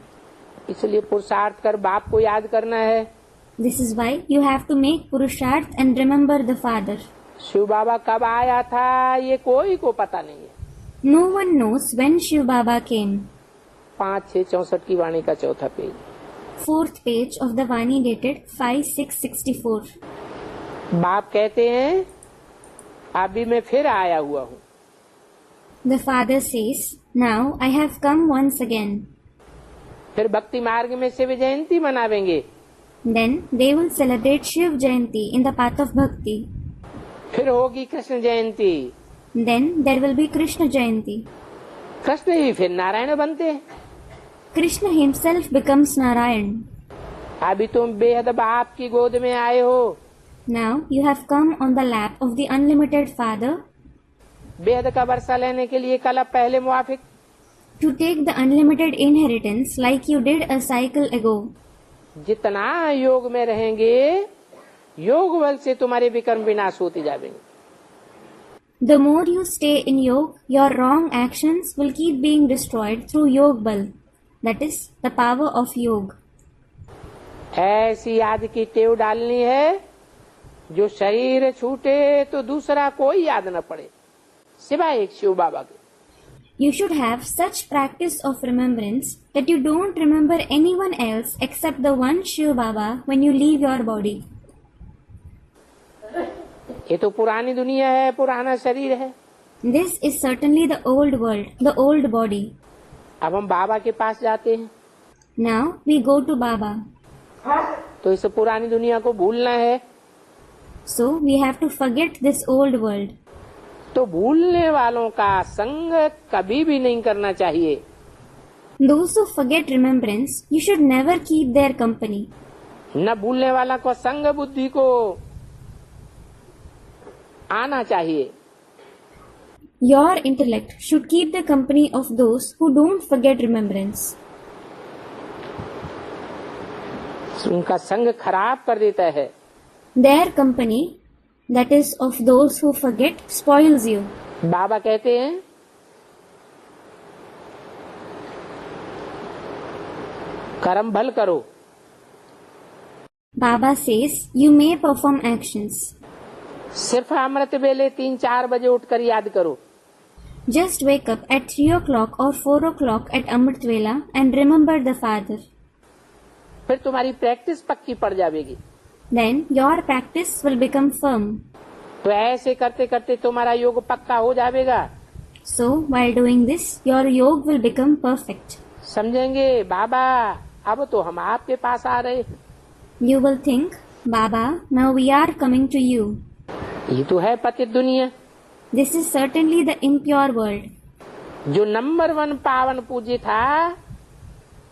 इसलिए पुरुषार्थ कर बाप को याद करना है। This is why you have to make Purusharth and remember the Father. Shiv बाबा कब आया था ये कोई को पता नहीं है। No one knows when Shiv Baba came. 5/6/64 की वाणी का चौथा page. 4th page of the Vani dated 5/6/64. बाप कहते हैं अभी मैं फिर आया हुआ हूँ। The Father says, now I have come once again. फिर भक्ति मार्ग में Shiv Jayanti मनावेंगे। Then they will celebrate Shiv Jayanti in the path of Bhakti. फिर होगी कृष्ण जयंती। Then there will be Krishna Jayanti. Krishna ही फिर नारायण बनते हैं। Krishna himself becomes Narayan. अभी तुम बेहद बाप की गोद में आए हो। Now you have come on the lap of the unlimited Father. बेहद का वर्षा लेने के लिए कल पहले मुआफिक। to take the unlimited inheritance like you did a cycle ago. जितना योग में रहेंगे योग बल से तुम्हारे विकर्म विनाश होते जाएंगे. The more you stay in yoga, your wrong actions will keep being destroyed through Yog Bal. That is the power of yoga. ऐसी याद की टेव डालनी है जो शरीर छूटे तो दूसरा कोई याद न पड़े सिवाय एक शिव बाबा के. You should have such practice of remembrance that you don't remember anyone else except the one Shiv Baba when you leave your body. ये तो पुरानी दुनिया है, पुराना शरीर है. This is certainly the old world, the old body. अब हम बाबा के पास जाते हैं. Now we go to Baba. तो इस पुरानी दुनिया को भूलना है. So we have to forget this old world. तो भूलने वालों का संग कभी भी नहीं करना चाहिए. Those who forget remembrance, you should never keep their company. न भूलने वाला को संग बुद्धि को आना चाहिए. Your intellect should keep the company of those who don't forget remembrance. उनका संग खराब कर देता है. Their company, that is of those who forget, spoils you. बाबा कहते हैं कर्म भल करो. Baba says you may perform actions. सिर्फ अमृत वेले 3-4 बजे उठकर याद करो. Just wake up at 3 o'clock or 4 o'clock at Amrit Vela and remember the Father. फिर तुम्हारी प्रैक्टिस पक्की पड़ जाएगी. Then your practice will become firm. तो ऐसे करते करते तुम्हारा योग पक्का हो जाएगा. So while doing this, your yoga will become perfect. समझेंगे बाबा अब तो हम आपके पास आ रहे हैं. You will think, Baba, now we are coming to you. ये तो है पतित दुनिया. This is certainly the impure world. जो नंबर 1 पावन पूज्य था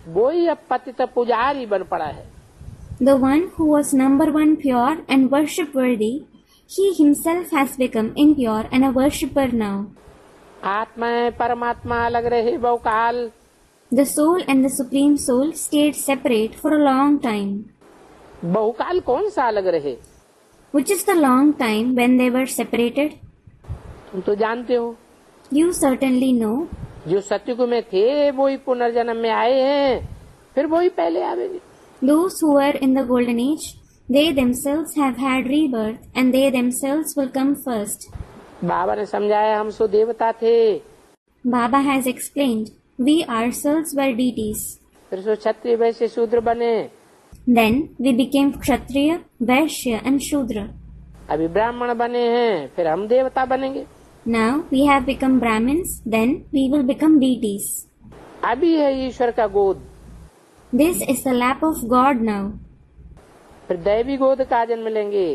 वो ही अब पतित पुजारी बन पड़ा है. The one who was number 1 pure and worship worthy, he himself has become impure and a worshipper now. आत्मा परमात्मा अलग रहे बहुकाल. The soul and the supreme soul stayed separate for a long time. बहुकाल कौन सा अलग रहे? Which is the long time when they were separated? तुम तो जानते हो. You certainly know. जो सतयुग में थे वो ही पुनर्जन्म में आए हैं, फिर वो ही पहले आवेंगे. Those who were in the golden age, they themselves have had rebirth and they themselves will come first. बाबा ने समझाया हम सो देवता थे. Baba has explained, we ourselves were deities. फिर सो क्षत्रिय वैश्य शूद्र बने. Then we became Kshatriya, Vaishya and Shudra. अभी ब्राह्मण बने हैं, फिर हम देवता बनेंगे. Now we have become Brahmins, then we will become deities. अभी है ईश्वर का गोद. This is the lap of God now. फिर दैवी गोद का जन्म लेंगे.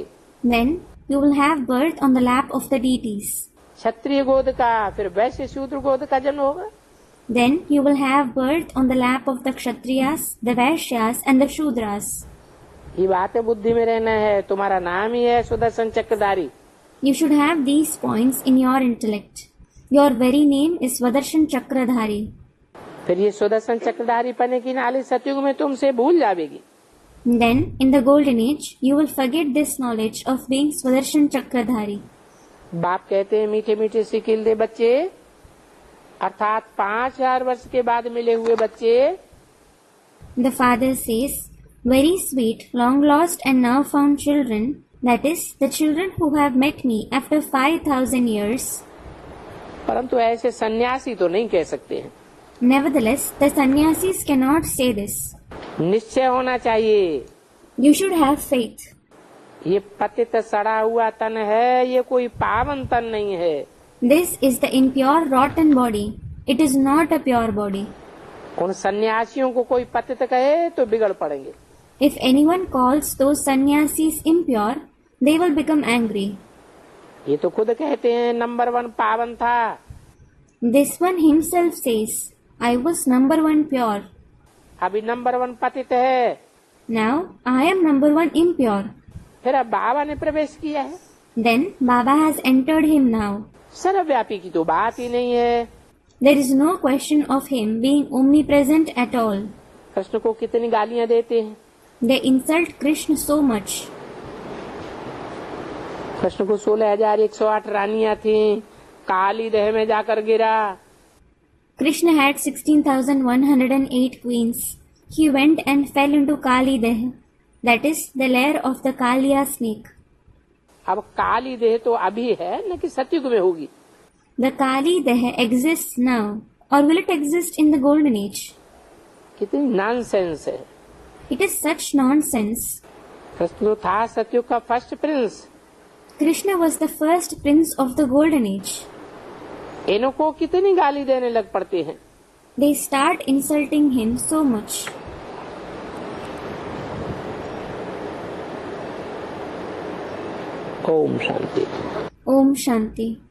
Then you will have birth on the lap of the deities. क्षत्रिय गोद का, फिर वैश्य शूद्र गोद का जन्म होगा. Then you will have birth on the lap of the Kshatriyas, the Vaishyas and the Shudras. ये बात बुद्धि में रहना है. तुम्हारा नाम ही है सुदर्शन चक्रधारी. You should have these points in your intellect. Your very name is Svadarshan Chakradhari. फिर ये सुदर्शन चक्रधारी पने की नाली सतयुग में तुमसे भूल जाएगी. Then, in the golden age, you will forget this knowledge of being Svadarshan Chakradhari. बाप कहते हैं मीठे मीठे सिकिल दे बच्चे, अर्थात 5000 वर्ष के बाद मिले हुए बच्चे. The father says, very sweet, long lost and now found children, that is, the children who have met me after 5000 years. परंतु ऐसे सन्यासी तो नहीं कह सकते हैं. Nevertheless, the sannyasis cannot say this. निश्चय होना चाहिए. You should have faith. ये पतित सड़ा हुआ तन है, ये कोई पावन तन नहीं है. This is the impure rotten body. It is not a pure body. उन सन्यासियों को कोई पतित कहे तो बिगड़ पड़ेंगे. If anyone calls those sannyasis impure, they will become angry. ये तो खुद कहते हैं नंबर 1 पावन था. This one himself says, I was number 1 pure. अभी नंबर 1 पतित है. Now I am number 1 impure. फिर अब बाबा ने प्रवेश किया है. Then Baba has entered him now. सर्वव्यापी की तो बात ही नहीं है. There is no question of him being omnipresent at all. Krishna को कितनी गालियां देते हैं। They insult Krishna so much. Krishna को 16,108 रानियां थी, काली दह में जाकर गिरा। Krishna had 16,108 queens. He went and fell into Kali Deh, that is, the lair of the Kaliya snake. अब काली देह तो अभी है न कि सतयुग में होगी। The Kali Deh exists now, or will it exist in the golden age? कितनी नॉनसेंस है। It is such nonsense. Krishna तो था सतयुग का first Prince. Krishna was the first prince of the golden age. इनको कितनी गाली देने लग पड़ते हैं। They start insulting him so much. Om Shanti. Om Shanti.